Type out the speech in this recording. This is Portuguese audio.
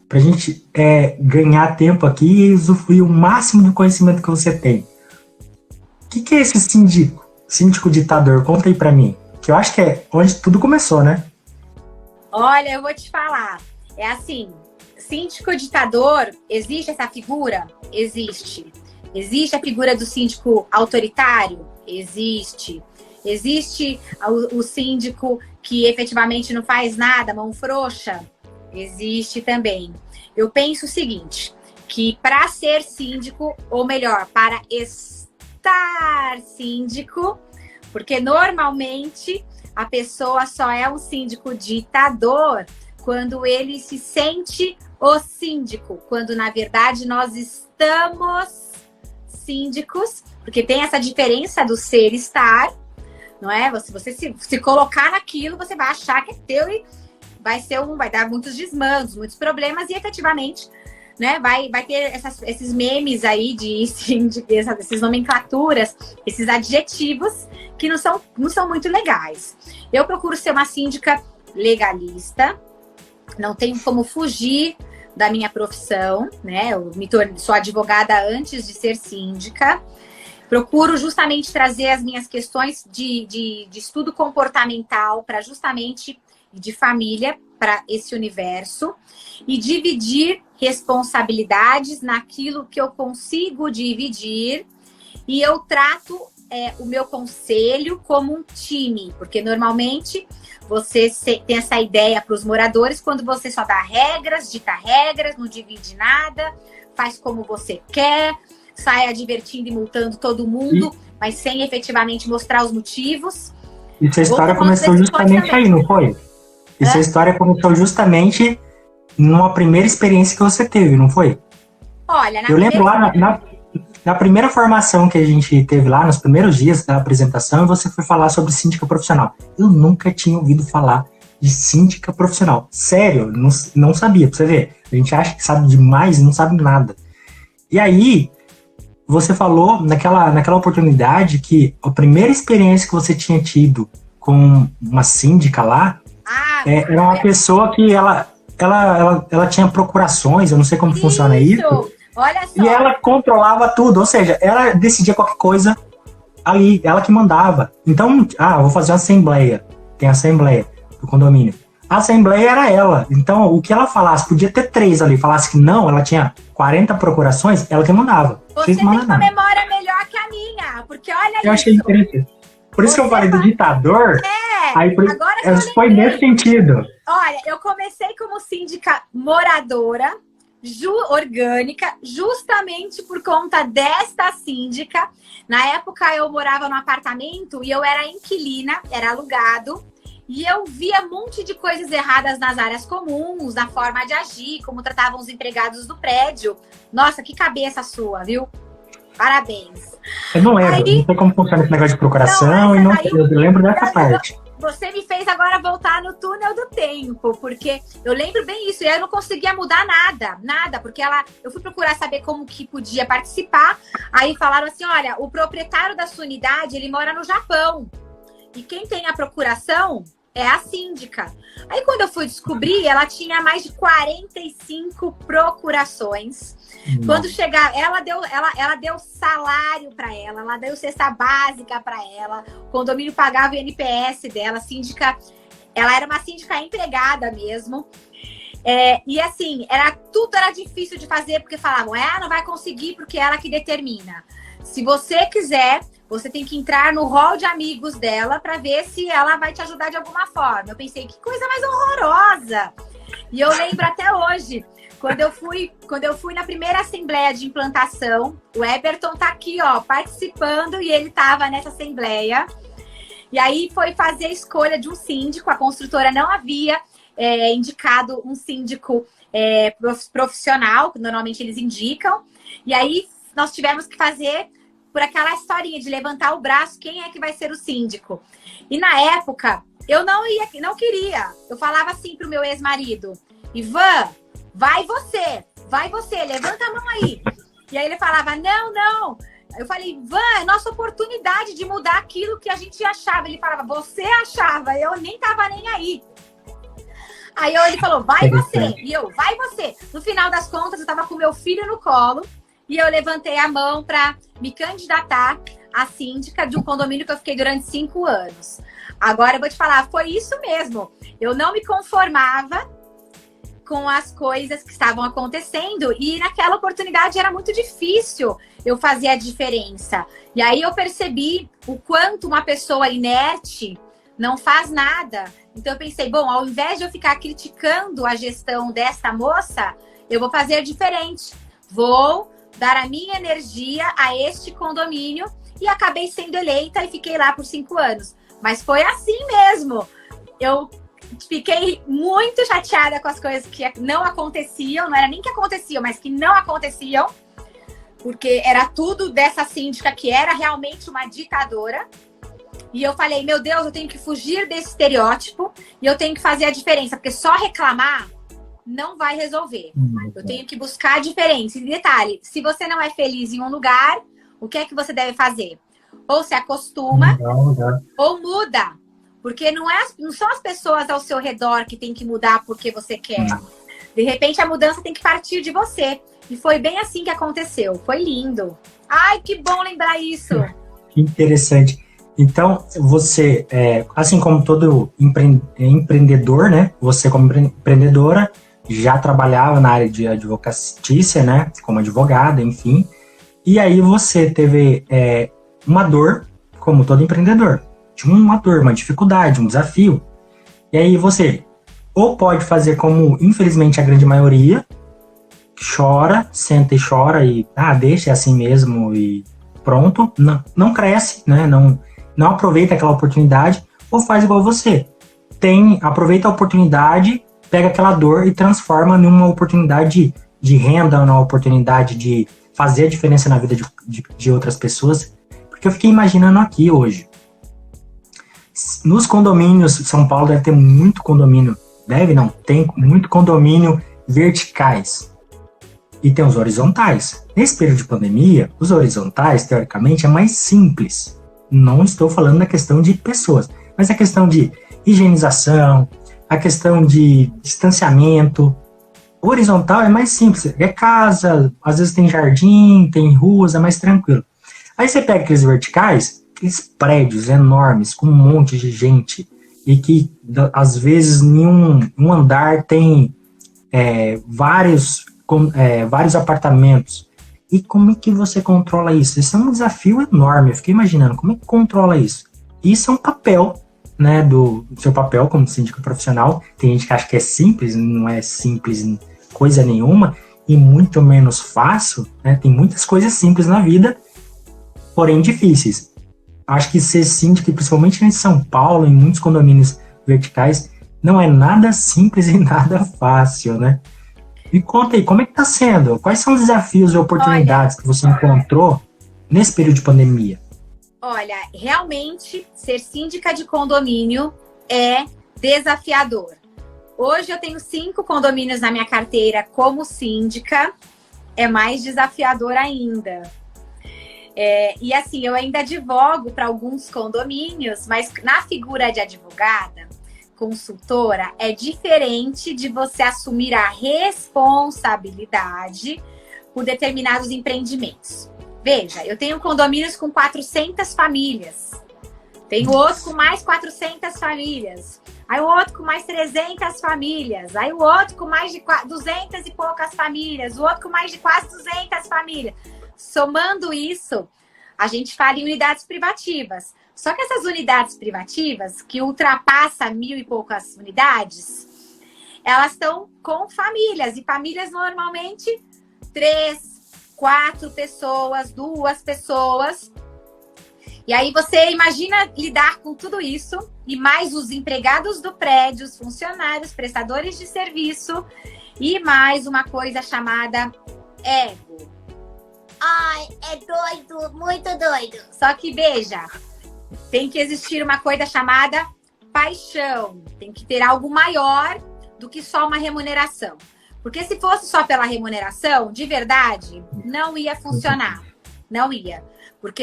pra gente ganhar tempo aqui e usufruir o máximo de conhecimento que você tem. O que é esse síndico? Síndico ditador? Conta aí pra mim. Que eu acho que é onde tudo começou, né? Olha, eu vou te falar. É assim, síndico ditador, existe essa figura? Existe. Existe a figura do síndico autoritário? Existe. Existe o síndico que efetivamente não faz nada, mão frouxa? Existe também. Eu penso o seguinte, que para ser síndico, ou melhor, para estar síndico, porque normalmente a pessoa só é um síndico ditador quando ele se sente o síndico, quando na verdade nós estamos síndicos, porque tem essa diferença do ser e estar, não é? Você se colocar naquilo, você vai achar que é teu e vai dar muitos desmandos, muitos problemas e efetivamente, né, vai ter esses memes aí de síndico, essas nomenclaturas, esses adjetivos que não são muito legais. Eu procuro ser uma síndica legalista, não tenho como fugir da minha profissão, né? Sou advogada antes de ser síndica. Procuro justamente trazer as minhas questões de estudo comportamental para justamente de família para esse universo e dividir responsabilidades naquilo que eu consigo dividir e eu trato o meu conselho como um time, porque normalmente você tem essa ideia para os moradores quando você só dá regras, dita regras, não divide nada, faz como você quer, sai advertindo e multando todo mundo, mas sem efetivamente mostrar os motivos. Isso a história começou justamente aí, não foi? Essa história começou justamente numa primeira experiência que você teve, não foi? Olha, eu lembro lá na primeira formação que a gente teve lá, nos primeiros dias da apresentação, você foi falar sobre síndica profissional. Eu nunca tinha ouvido falar de síndica profissional. Sério, não sabia, pra você ver. A gente acha que sabe demais e não sabe nada. E aí, você falou naquela oportunidade que a primeira experiência que você tinha tido com uma síndica lá, era uma pessoa que ela tinha procurações, eu não sei como funciona isso. Olha só. E ela controlava tudo, ou seja, ela decidia qualquer coisa ali, ela que mandava. Então, vou fazer uma assembleia. Tem assembleia do condomínio. A assembleia era ela. Então, o que ela falasse, podia ter 3 ali, falasse que não, ela tinha 40 procurações, ela que mandava. Você tem uma memória melhor que a minha, porque olha isso. Eu achei interessante. Por isso que eu falei do ditador, aí foi nesse sentido. Olha, eu comecei como síndica moradora, orgânica, justamente por conta desta síndica. Na época eu morava no apartamento e eu era inquilina, era alugado. E eu via um monte de coisas erradas nas áreas comuns, na forma de agir, como tratavam os empregados do prédio. Nossa, que cabeça sua, viu? Parabéns. Eu não lembro, não sei como funciona esse negócio de procuração, eu lembro dessa parte. Você me fez agora voltar no túnel do tempo, porque eu lembro bem isso, e eu não conseguia mudar nada, porque eu fui procurar saber como que podia participar, aí falaram assim, olha, o proprietário da sua unidade, ele mora no Japão, e quem tem a procuração é a síndica. Aí quando eu fui descobrir, ela tinha mais de 45 procurações. Quando chegar, ela deu salário para ela deu cesta básica para ela, o condomínio pagava o INPS dela, a síndica, ela era uma síndica empregada mesmo. E assim, tudo era difícil de fazer, porque falavam, não vai conseguir porque é ela que determina. Se você quiser, você tem que entrar no hall de amigos dela para ver se ela vai te ajudar de alguma forma. Eu pensei, que coisa mais horrorosa! E eu lembro até hoje, quando eu fui na primeira assembleia de implantação, o Eberton tá aqui, ó, participando, e ele tava nessa assembleia. E aí foi fazer a escolha de um síndico, a construtora não havia indicado um síndico profissional, que normalmente eles indicam. E aí nós tivemos que fazer por aquela historinha de levantar o braço, quem é que vai ser o síndico. E na época, eu não queria. Eu falava assim pro meu ex-marido, Ivan, vai você, levanta a mão aí. E aí ele falava, não. Eu falei, Ivan, é nossa oportunidade de mudar aquilo que a gente achava. Ele falava, você achava, eu nem tava nem aí. Aí ele falou, vai você. E eu, vai você. No final das contas, eu tava com meu filho no colo e eu levantei a mão para me candidatar a síndica de um condomínio que eu fiquei durante 5 anos. Agora eu vou te falar, foi isso mesmo. Eu não me conformava com as coisas que estavam acontecendo e naquela oportunidade era muito difícil eu fazer a diferença. E aí eu percebi o quanto uma pessoa inerte não faz nada. Então eu pensei, bom, ao invés de eu ficar criticando a gestão desta moça, eu vou fazer diferente. Vou dar a minha energia a este condomínio e acabei sendo eleita e fiquei lá por 5 anos. Mas foi assim mesmo. Eu fiquei muito chateada com as coisas que não aconteciam, não era nem que aconteciam, mas que não aconteciam, porque era tudo dessa síndica que era realmente uma ditadora. E eu falei, meu Deus, eu tenho que fugir desse estereótipo e eu tenho que fazer a diferença, porque só reclamar não vai resolver. Eu tenho que buscar a diferença. E detalhe, se você não é feliz em um lugar, o que é que você deve fazer? Ou se acostuma, ou muda. Porque não são as pessoas ao seu redor que tem que mudar porque você quer. De repente, a mudança tem que partir de você. E foi bem assim que aconteceu. Foi lindo. Ai, que bom lembrar isso. Que interessante. Então, você, assim como todo empreendedor, né? Você, como empreendedora, já trabalhava na área de advocacia, né? Como advogada, enfim. E aí você teve uma dor, como todo empreendedor. Tinha uma dor, uma dificuldade, um desafio. E aí você ou pode fazer como, infelizmente, a grande maioria, chora, senta e chora e deixa assim mesmo e pronto. Não cresce, né? Não aproveita aquela oportunidade, ou faz igual você. Aproveita a oportunidade, pega aquela dor e transforma numa oportunidade de renda, numa oportunidade de fazer a diferença na vida de outras pessoas. Porque eu fiquei imaginando aqui hoje. Nos condomínios, São Paulo deve ter muito condomínio. Tem muito condomínio verticais. E tem os horizontais. Nesse período de pandemia, os horizontais, teoricamente, é mais simples. Não estou falando da questão de pessoas, mas a questão de higienização, a questão de distanciamento. O horizontal é mais simples. É casa, às vezes tem jardim, tem ruas, é mais tranquilo. Aí você pega aqueles verticais, aqueles prédios enormes, com um monte de gente, e que, às vezes, em um andar tem vários apartamentos. E como é que você controla isso? Isso é um desafio enorme. Eu fiquei imaginando, como é que controla isso? Isso é um papel, né, do seu papel como síndico profissional. Tem gente que acha que é simples, não é simples coisa nenhuma, e muito menos fácil, né? Tem muitas coisas simples na vida, porém difíceis. Acho que ser síndico, principalmente em São Paulo, em muitos condomínios verticais, não é nada simples e nada fácil, né? Me conta aí, como é que tá sendo? Quais são os desafios e oportunidades que você encontrou nesse período de pandemia? Olha, realmente, ser síndica de condomínio é desafiador. Hoje eu tenho 5 condomínios na minha carteira como síndica, é mais desafiador ainda. E assim, eu ainda advogo para alguns condomínios, mas na figura de advogada, consultora, é diferente de você assumir a responsabilidade por determinados empreendimentos. Veja, eu tenho condomínios com 400 famílias, tenho outro com mais 400 famílias, aí o outro com mais 300 famílias, aí o outro com mais de 200 e poucas famílias, o outro com mais de quase 200 famílias. Somando isso, a gente fala em unidades privativas. Só que essas unidades privativas, que ultrapassam 1.000 e poucas unidades, elas estão com famílias. E famílias normalmente 3, 4 pessoas, 2 pessoas. E aí você imagina lidar com tudo isso, e mais os empregados do prédio, os funcionários, prestadores de serviço, e mais uma coisa chamada ego. Ai, é doido, muito doido. Só que, veja, tem que existir uma coisa chamada paixão. Tem que ter algo maior do que só uma remuneração. Porque se fosse só pela remuneração, de verdade, não ia funcionar. Não ia. Porque